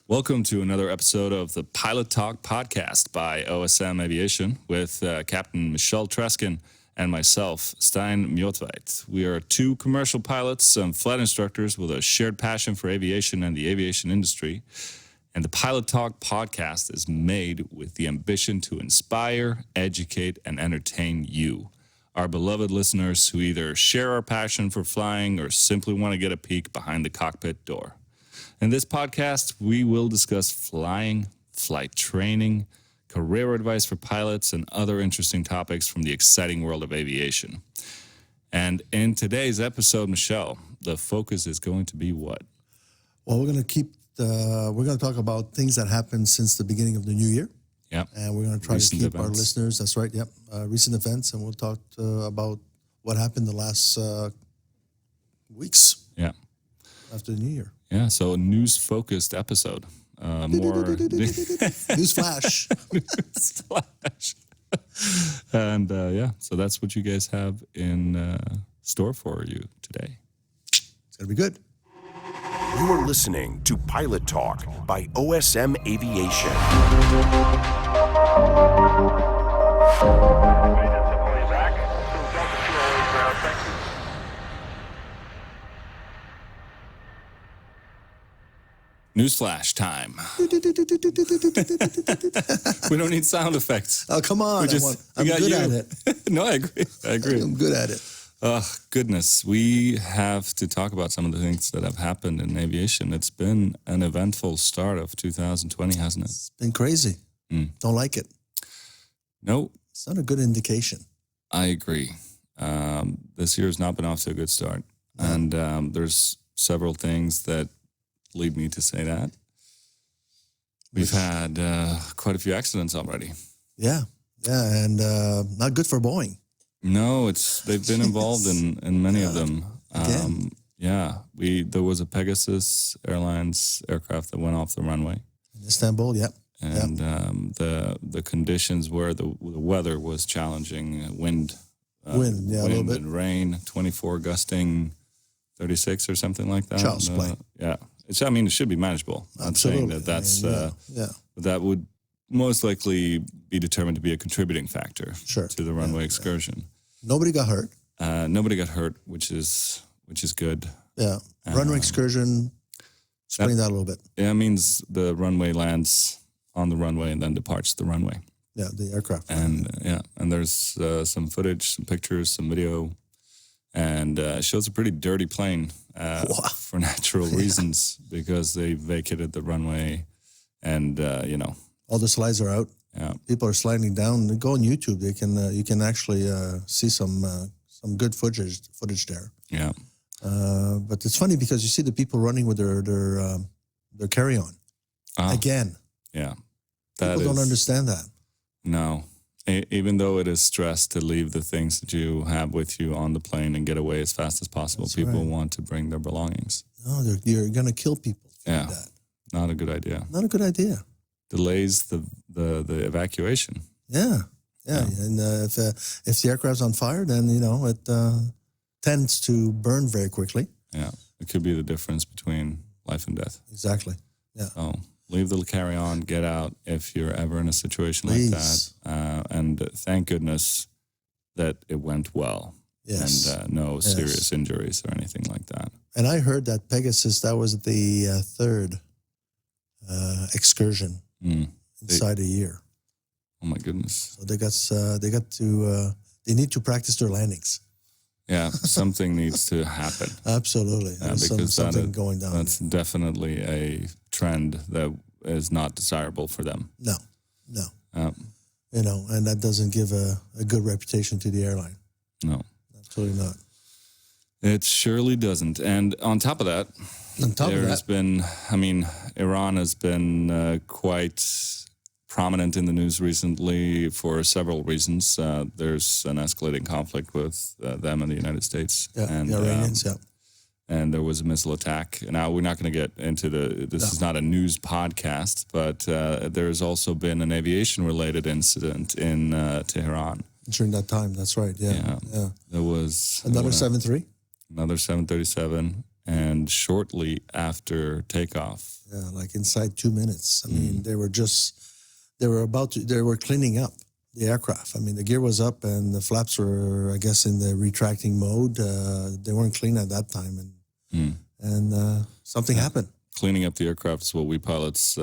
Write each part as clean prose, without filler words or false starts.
Welcome to another episode of the Pilot Talk podcast by OSM Aviation with Captain Michelle Treskin and myself, Stein Mjotveit. We are two commercial pilots and flight instructors with a shared passion for aviation and the aviation industry. And the Pilot Talk podcast is made with the ambition to inspire, educate, and entertain you, our beloved listeners who either share our passion for flying or simply want to get a peek behind the cockpit door. In this podcast, we will discuss flying, flight training, career advice for pilots, and other interesting topics from the exciting world of aviation. And in today's episode, Michelle, the focus is going to be what? Well, we're going to talk about things that happened since the beginning of the new year. Yep. And we're going to try Recent to keep events. our listeners, that's right, yep, recent events, and we'll talk about what happened the last weeks Yeah. after the new year. Yeah, so a news-focused episode. More News flash. Newsflash. And so that's what you guys have in store for you today. It's going to be good. You are listening to Pilot Talk by OSM Aviation. Newsflash time. We don't need sound effects. Oh, come on. We I'm got good you. at it. No, I agree. I'm good at it. Oh, goodness. We have to talk about some of the things that have happened in aviation. It's been an eventful start of 2020, hasn't it? It's been crazy. Don't like it. No, It's not a good indication. I agree. This year has not been off to a good start. And there's several things that lead me to say that. We've had quite a few accidents already. Yeah, and not good for Boeing. No, they've been involved in many of them. Again. There was a Pegasus Airlines aircraft that went off the runway. In Istanbul, yep. And the conditions where the weather was challenging, wind, A little bit. and rain, 24 gusting 36 or something like that. Child's play. It should be manageable. I'm saying Absolutely. that that's yeah. that would most likely be determined to be a contributing factor Sure. to the runway excursion. Nobody got hurt. Nobody got hurt, which is good. Yeah. Runway excursion, explain that a little bit. Yeah, it means the runway lands on the runway and then departs the runway. Yeah, the aircraft. And and there's some footage, some pictures, some video, and it shows a pretty dirty plane for natural reasons because they vacated the runway, and All the slides are out. yeah, People are sliding down. Go on YouTube. They can you can actually see some good footage there. yeah, But it's funny because you see the people running with their carry-on again. yeah. People don't understand that. No. Even though it is stressed to leave the things that you have with you on the plane and get away as fast as possible, people want to bring their belongings. No, you're going to kill people. Yeah. That. Not a good idea. Not a good idea. Delays the evacuation. Yeah. And if the aircraft's on fire, then it tends to burn very quickly. Yeah. It could be the difference between life and death. Exactly. Yeah. So leave the carry-on, get out if you're ever in a situation Please. like that. And thank goodness that it went well. Yes. And no serious injuries or anything like that. And I heard that Pegasus, that was the third excursion inside a year. Oh my goodness. So they need to practice their landings. Yeah, something needs to happen. Absolutely. There's Because something going down that's there. definitely a trend that is not desirable for them. No. And that doesn't give a good reputation to the airline. No, Absolutely not. it surely doesn't. And on top of that, there's been, Iran has been quite prominent in the news recently for several reasons. There's an escalating conflict with them and the United States. Yeah, And, the Iranians, and there was a missile attack. Now, we're not going to get into this is not a news podcast, but there's also been an aviation-related incident in Tehran. During that time, that's right, yeah. There was... Another 737? Another 737, and shortly after takeoff. Yeah, like inside 2 minutes. I mean, they were cleaning up the aircraft. I mean, the gear was up and the flaps were, I guess, in the retracting mode. They weren't clean at that time, and something happened. Cleaning up the aircraft is what we pilots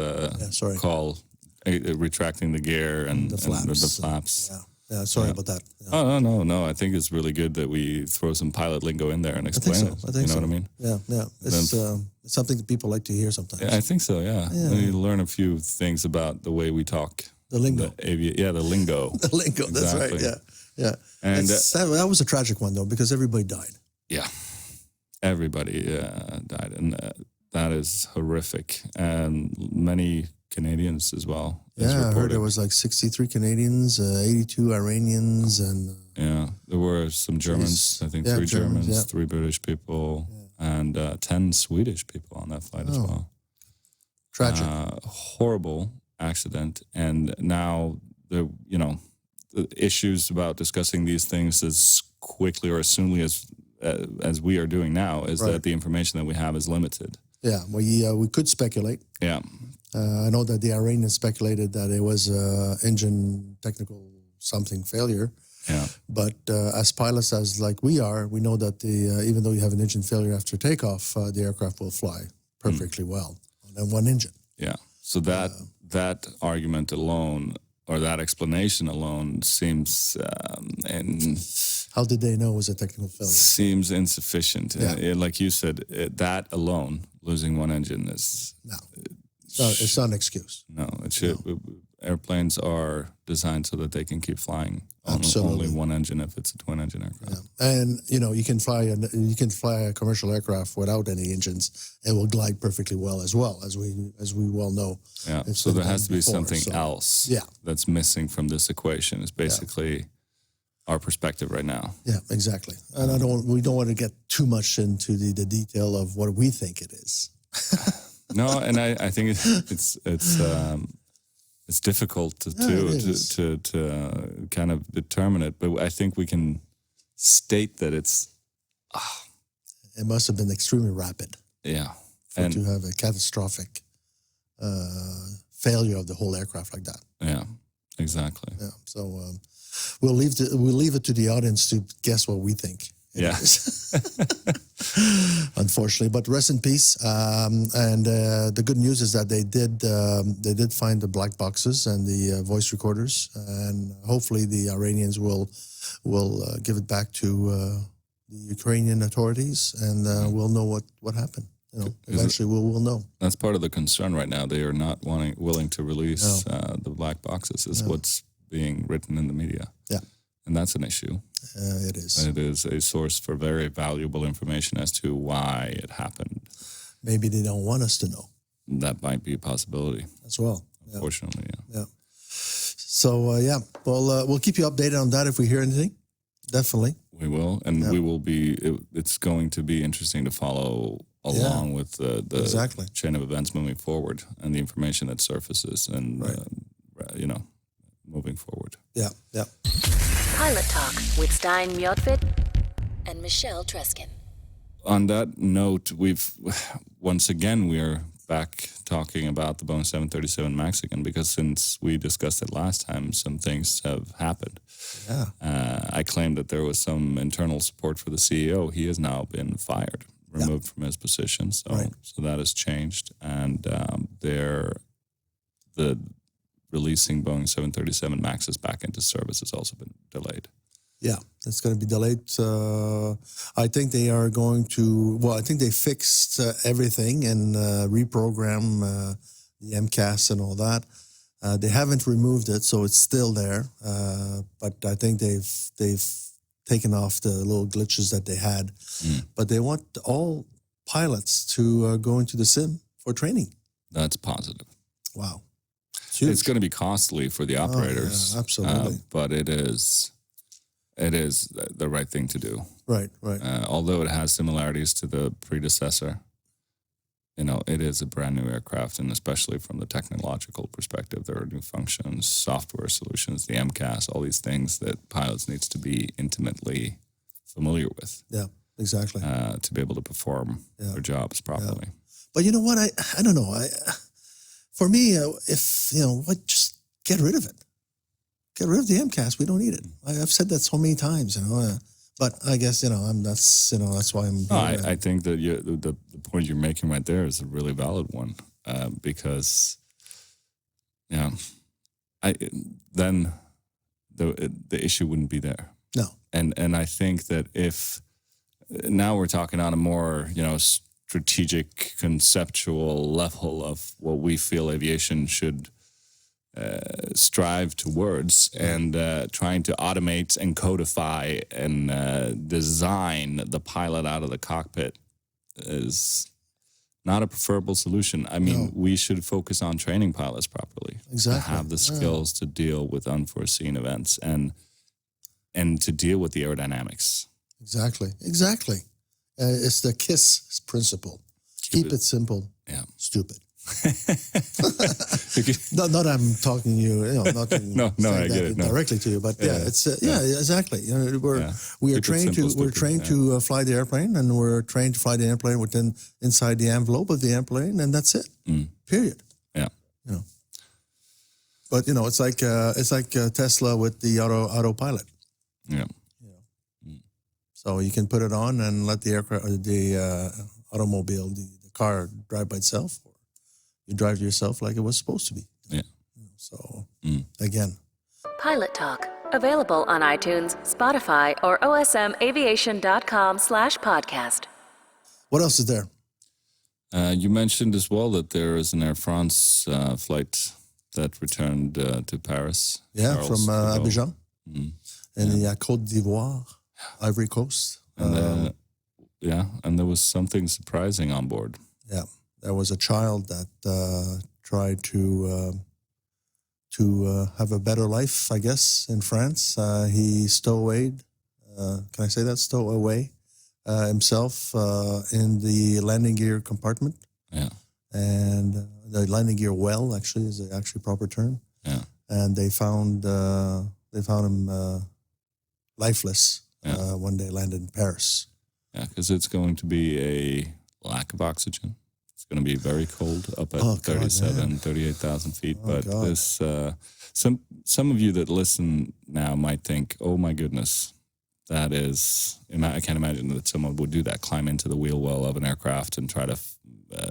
call retracting the gear and the flaps. Yeah, sorry about that. Yeah. Oh, no. I think it's really good that we throw some pilot lingo in there and explain it. I think you know what I mean? Yeah. It's something that people like to hear sometimes. Yeah, I think so, yeah. You learn a few things about the way we talk. The lingo. The lingo. The lingo, that's right, yeah. And that was a tragic one, though, because everybody died. Yeah, everybody died, and that is horrific. And many Canadians as well. Yeah, I heard there was like 63 Canadians, 82 Iranians, and... there were some Germans, I think 3 Germans, 3 British people, and 10 Swedish people on that flight as well. Tragic. Horrible accident, and now the issues about discussing these things as quickly or as soonly as we are doing now is that the information that we have is limited. Yeah, we could speculate. Yeah. I know that the Iranians speculated that it was engine technical something failure. Yeah. But as pilots, as like we are, we know that even though you have an engine failure after takeoff, the aircraft will fly perfectly well on one engine. Yeah. So that argument alone, or that explanation alone, seems how did they know it was a technical failure? Seems insufficient. Yeah. Like you said, that alone, losing one engine is... No. It's not an excuse. No, it should. No. Airplanes are designed so that they can keep flying on only one engine if it's a twin-engine aircraft. Yeah. And you can fly a commercial aircraft without any engines. It will glide perfectly well as we well know. Yeah. So there has to be something else. That's missing from this equation. Is basically our perspective right now. Yeah, exactly. And we don't want to get too much into the detail of what we think it is. No, and I think it's difficult to kind of determine it, but I think we can state that it's... It must have been extremely rapid. Yeah. To have a catastrophic failure of the whole aircraft like that. Yeah, exactly. Yeah, so we'll leave it to the audience to guess what we think. Yeah. Unfortunately, but rest in peace. And the good news is that they did find the black boxes and the voice recorders, and hopefully the Iranians will give it back to the Ukrainian authorities, and we'll know what happened. Eventually we'll know. That's part of the concern right now. They are not willing to release the black boxes. Is what's being written in the media. Yeah. And that's an issue. It is. It is a source for very valuable information as to why it happened. Maybe they don't want us to know. That might be a possibility. As well. Unfortunately, yeah. So, we'll keep you updated on that if we hear anything. Definitely. We will. And we will be, it's going to be interesting to follow along with the chain of events moving forward and the information that surfaces and, moving forward. Yeah. Pilot Talk with Stein Mjotvedt and Michelle Treskin. On that note, we are back talking about the Boeing 737 MAX again, because since we discussed it last time, some things have happened. Yeah. I claimed that there was some internal support for the CEO. He has now been fired, removed from his position. So that has changed. And the releasing Boeing 737 MAXes back into service has also been delayed. Yeah, it's going to be delayed. I think they are going to... Well, I think they fixed everything and reprogrammed the MCAS and all that. They haven't removed it, so it's still there. But I think they've taken off the little glitches that they had. But they want all pilots to go into the sim for training. That's positive. Wow. It's going to be costly for the operators. Absolutely. But it is the right thing to do. Right. Although it has similarities to the predecessor, it is a brand new aircraft, and especially from the technological perspective, there are new functions, software solutions, the MCAS, all these things that pilots needs to be intimately familiar with. Yeah. exactly. To be able to perform their jobs properly. But you know what? I don't know. For me, if just get rid of it. Get rid of the MCAS. We don't need it. I've said that so many times. But I guess that's why I'm. I think that the point you're making right there is a really valid one, because then the issue wouldn't be there. No. And I think that if now we're talking on a more strategic, conceptual level of what we feel aviation should strive towards, and trying to automate and codify and design the pilot out of the cockpit is not a preferable solution. I mean, we should focus on training pilots properly. Exactly. To have the skills to deal with unforeseen events and to deal with the aerodynamics. Exactly. It's the KISS principle. Keep it simple. Yeah. Stupid. Not I'm talking to you, not I get it. Directly to you, but exactly. We are trained to fly the airplane, and we're trained to fly the airplane inside the envelope of the airplane, and that's it. Period. Yeah. But it's like Tesla with the autopilot. Yeah. So you can put it on and let the automobile, the car drive by itself, or you drive yourself like it was supposed to be. Yeah. So again. Pilot Talk, available on iTunes, Spotify, or osmaviation.com/podcast. What else is there? You mentioned as well that there is an Air France flight that returned to Paris. Yeah, from Abidjan in the Côte d'Ivoire, Ivory Coast. And and there was something surprising on board. Yeah, there was a child that tried to have a better life, I guess, in France. He stowawayed. Can I say that? Stowaway himself in the landing gear compartment. Yeah, and the landing gear well actually is the actually proper term. Yeah, and they found him lifeless when they landed in Paris. Yeah, because it's going to be a lack of oxygen. It's going to be very cold up at 38,000 feet. This, some of you that listen now might think, oh my goodness, that is, I can't imagine that someone would do that, climb into the wheel well of an aircraft and try to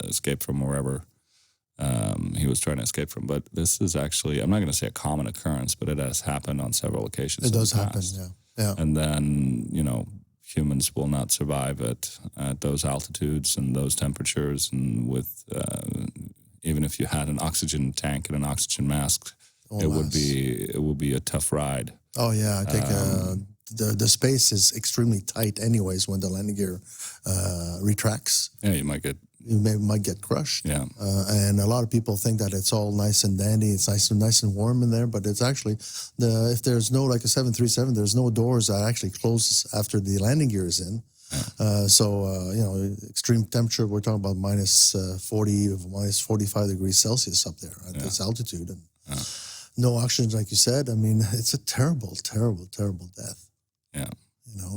escape from wherever he was trying to escape from. But this is actually, I'm not going to say a common occurrence, but it has happened on several occasions. It does happen, yeah. And then, humans will not survive at those altitudes and those temperatures, and with even if you had an oxygen tank and an oxygen mask, it would be a tough ride. Oh yeah, I think the space is extremely tight, anyways. When the landing gear retracts, you might get crushed. Yeah, and a lot of people think that it's all nice and dandy. It's nice and warm in there, but it's actually if there's no, like a 737, there's no doors that actually close after the landing gear is in. Yeah. Extreme temperature. We're talking about minus 40, minus 45 degrees Celsius up there at this altitude, and no oxygen, like you said. I mean, it's a terrible, terrible, terrible death. Yeah,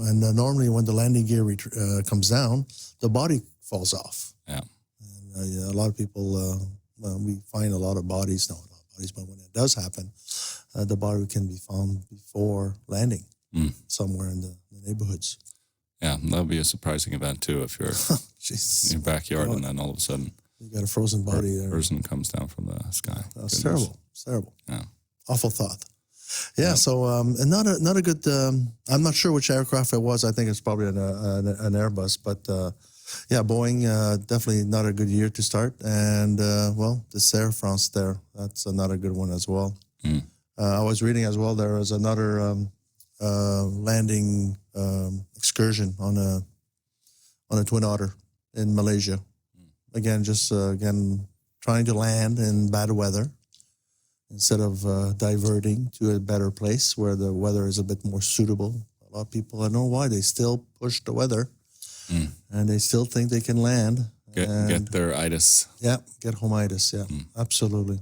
and normally when the landing gear comes down, the body falls off. Yeah. And, a lot of people, we find a lot of bodies, not a lot of bodies, but when it does happen, the body can be found before landing somewhere in the neighborhoods. Yeah, that would be a surprising event too if you're in your backyard and then all of a sudden you got a frozen body there. A person comes down from the sky. That's terrible. It's terrible. Yeah. Awful thought. Yeah, so and not a good. I'm not sure which aircraft it was. I think it's probably an Airbus, but Boeing definitely not a good year to start. And this Air France that's not a good one as well. I was reading as well. There was another landing excursion on a Twin Otter in Malaysia. Again, trying to land in bad weather instead of diverting to a better place where the weather is a bit more suitable. A lot of people, I don't know why, they still push the weather and they still think they can land. Get their itis. Yeah, get home itis, absolutely.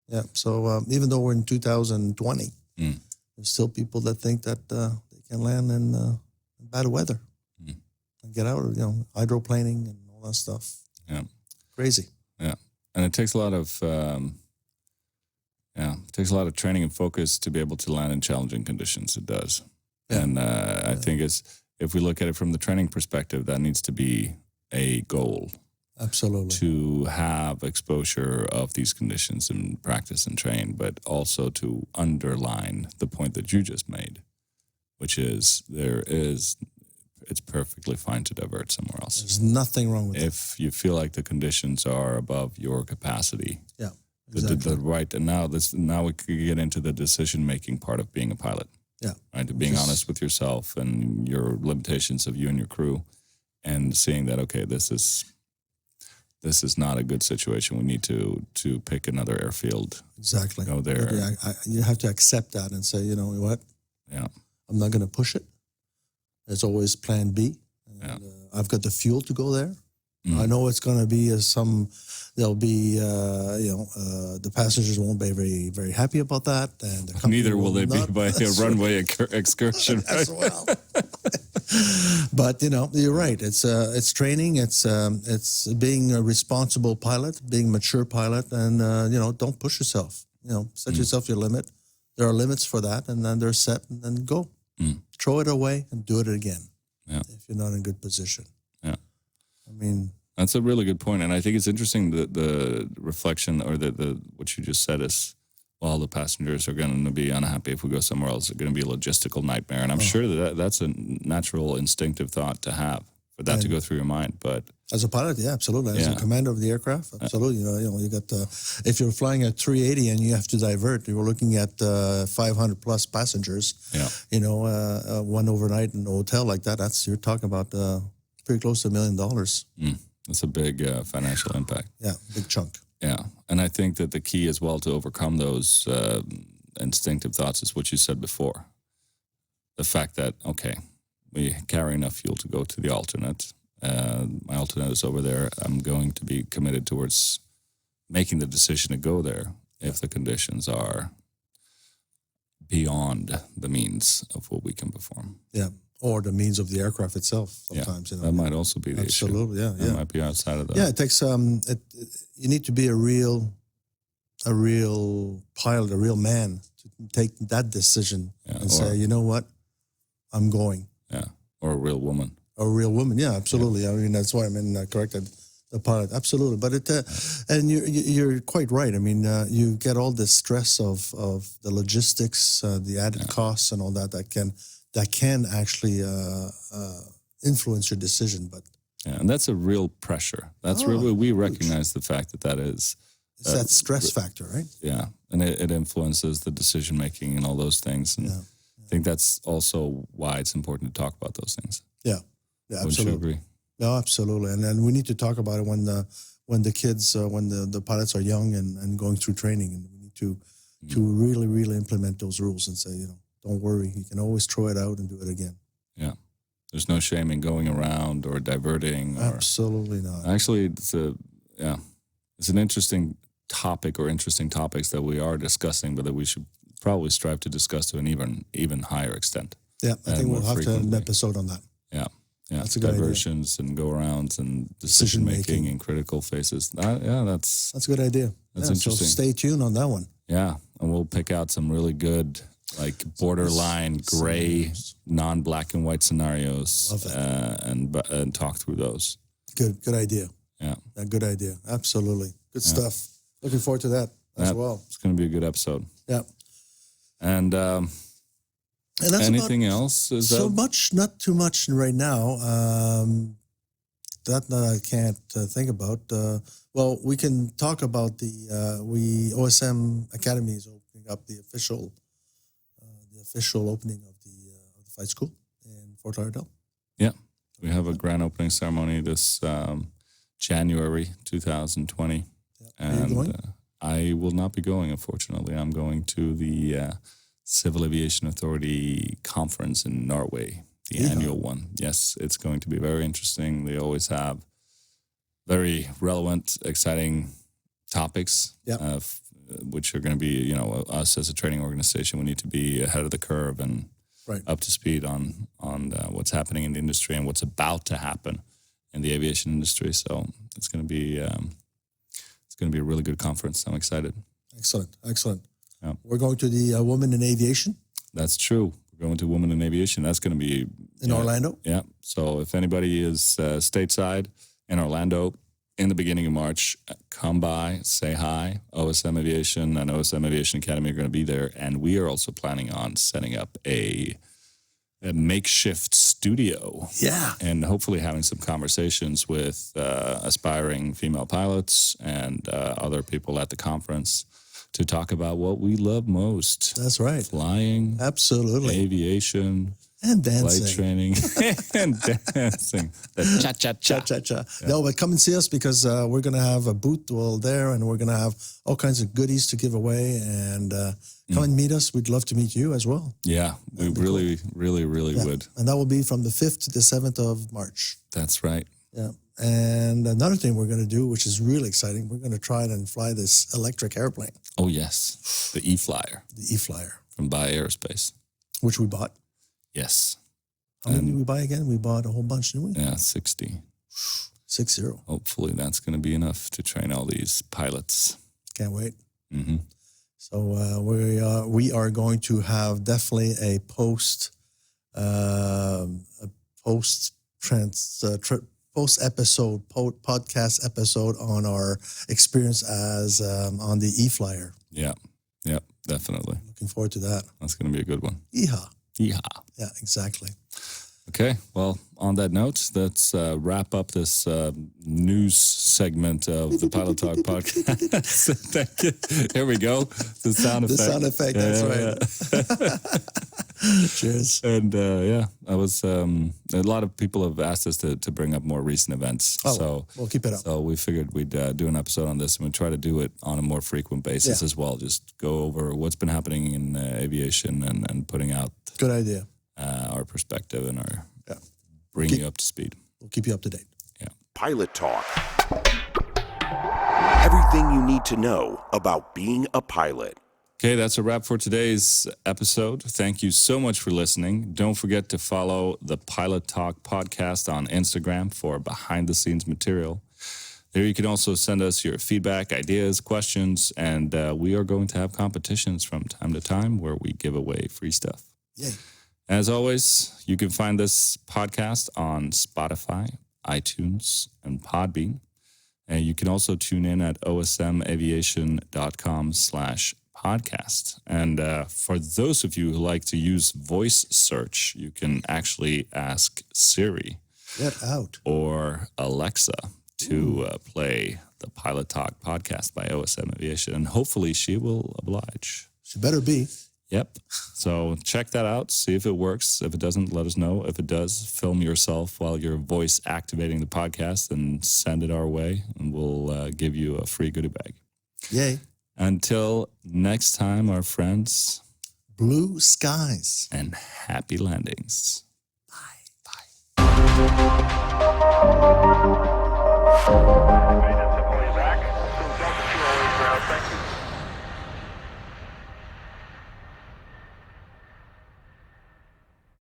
Yeah, so even though we're in 2020, there's still people that think that they can land in bad weather. and get out. Hydroplaning and all that stuff. Yeah. Crazy. Yeah. And it takes a lot of training and focus to be able to land in challenging conditions. It does. Yeah. And I think if we look at it from the training perspective, that needs to be a goal. Absolutely. To have exposure of these conditions and practice and train, but also to underline the point that you just made, which is it's perfectly fine to divert somewhere else. There's nothing wrong with it. If you feel like the conditions are above your capacity. Yeah, exactly. And now we could get into the decision-making part of being a pilot. Yeah. Right, being honest with yourself and your limitations of you and your crew, and seeing that, okay, this is not a good situation. We need to pick another airfield. Exactly. Go there. Yeah, you have to accept that and say, you know what? Yeah. I'm not going to push it. There's always plan B. And, I've got the fuel to go there. I know it's going to be there'll be, the passengers won't be very, very happy about that. And neither will they be by a runway excursion. As well. But, you're right. It's training. It's being a responsible pilot, being a mature pilot, and, don't push yourself. Set yourself your limit. There are limits for that, and then they're set, and then go. Throw it away and do it again. Yeah. If you're not in good position. Yeah. I mean, that's a really good point, and I think it's interesting the reflection or the what you just said is, well, the passengers are going to be unhappy if we go somewhere else. It's going to be a logistical nightmare, and I'm sure that's a natural, instinctive thought to have for that to go through your mind. But as a pilot, yeah, absolutely. As a commander of the aircraft, absolutely. You got if you're flying at 380 and you have to divert, you're looking at 500 plus passengers. Yeah. One overnight in a hotel like that. You're talking about pretty close to $1 million. That's a big financial impact. Yeah, big chunk. Yeah, and I think that the key as well to overcome those instinctive thoughts is what you said before. The fact that, okay, we carry enough fuel to go to the alternate. My alternate is over there. I'm going to be committed towards making the decision to go there if the conditions are beyond the means of what we can perform. Yeah, or the means of the aircraft itself. Sometimes that might also be the issue. Absolutely, yeah. That might be outside of that. Yeah, it takes you need to be a real pilot, a real man to take that decision and say, you know what, I'm going. Yeah, or a real woman. Or a real woman, yeah, absolutely. Yeah. I mean, that's why I corrected the pilot, absolutely. But and you're quite right. I mean, you get all the stress of the logistics, the added costs, and all that can actually influence your decision. But and that's a real pressure. That's really we recognize the fact that is. It's that stress factor, right? Yeah, and it influences the decision making and all those things. And I think that's also why it's important to talk about those things. Yeah, absolutely. Would you agree? No, absolutely. And then we need to talk about it when the kids, when the pilots are young and going through training, and we need to really, really implement those rules and say, don't worry, you can always throw it out and do it again. Yeah. There's no shame in going around or diverting. Absolutely not. Actually, it's an interesting topic or interesting topics that we are discussing, but that we should probably strive to discuss to an even higher extent. Yeah, I think we'll have to have an episode on that. Yeah. Yeah, that's a good diversions idea. And go-arounds and decision-making in critical phases. That's a good idea. That's interesting. So stay tuned on that one. Yeah, and we'll pick out some really good, like borderline gray, non-black and white scenarios, and talk through those. Good idea. Yeah, a good idea. Absolutely, good stuff. Looking forward to that as well. It's going to be a good episode. Yeah, and that's anything else? Much, not too much right now. That I can't think about. Well, we can talk about the OSM Academy is opening up the official opening of the flight school in Fort Lauderdale. Yeah, we have a grand opening ceremony this January 2020, and I will not be going. Unfortunately, I'm going to the Civil Aviation Authority conference in Norway, the annual one. Yes, it's going to be very interesting. They always have very relevant, exciting topics, which are going to be, us as a training organization, we need to be ahead of the curve and up to speed on what's happening in the industry and what's about to happen in the aviation industry. So it's going to be a really good conference. I'm excited. Excellent. Yeah. We're going to the Women in Aviation. That's true. We're going to Women in Aviation. That's going to be in Orlando. Yeah. So if anybody is stateside in Orlando in the beginning of March, come by, say hi. OSM Aviation and OSM Aviation Academy are going to be there. And we are also planning on setting up a makeshift studio. Yeah. And hopefully having some conversations with aspiring female pilots and other people at the conference to talk about what we love most. That's right. Flying. Absolutely. Aviation. And dancing. Flight training. And dancing. The cha-cha-cha. Cha-cha-cha. Yeah. No, but come and see us because we're going to have a booth there and we're going to have all kinds of goodies to give away. And come and meet us. We'd love to meet you as well. Yeah, we really would. And that will be from the 5th to the 7th of March. That's right. Yeah. And another thing we're going to do, which is really exciting, we're going to try and fly this electric airplane. Oh, yes. The E-Flyer. The E-Flyer. From Bay Aerospace. Which we bought. Yes. How many did we buy again? We bought a whole bunch, didn't we? Yeah, 60. 60. Hopefully that's going to be enough to train all these pilots. Can't wait. Mm-hmm. So we are going to have definitely a post podcast episode on our experience as on the E-Flyer. Yeah, definitely. Looking forward to that. That's going to be a good one. Yeehaw. Yeehaw. Yeah, exactly. Okay, well, on that note, let's wrap up this news segment of the Pilot Talk podcast. Thank you. Here we go. The sound effect. The sound effect, that's right. Cheers. And I was a lot of people have asked us to bring up more recent events. So we'll keep it up. So we figured we'd do an episode on this and we'd try to do it on a more frequent basis as well. Just go over what's been happening in aviation and putting out good idea. Our perspective and our bringing you up to speed. We'll keep you up to date. Yeah. Pilot Talk. Everything you need to know about being a pilot. Okay, that's a wrap for today's episode. Thank you so much for listening. Don't forget to follow the Pilot Talk podcast on Instagram for behind-the-scenes material. There you can also send us your feedback, ideas, questions, and we are going to have competitions from time to time where we give away free stuff. Yay. As always, you can find this podcast on Spotify, iTunes, and Podbean. And you can also tune in at osmaviation.com/podcast. And for those of you who like to use voice search, you can actually ask Siri Get out. or Alexa to play the Pilot Talk podcast by OSM Aviation. And hopefully she will oblige. She better be. Yep. So check that out. See if it works. If it doesn't, let us know. If it does, film yourself while you're voice activating the podcast and send it our way, and we'll give you a free goodie bag. Yay. Until next time, our friends. Blue skies. And happy landings. Bye. Bye.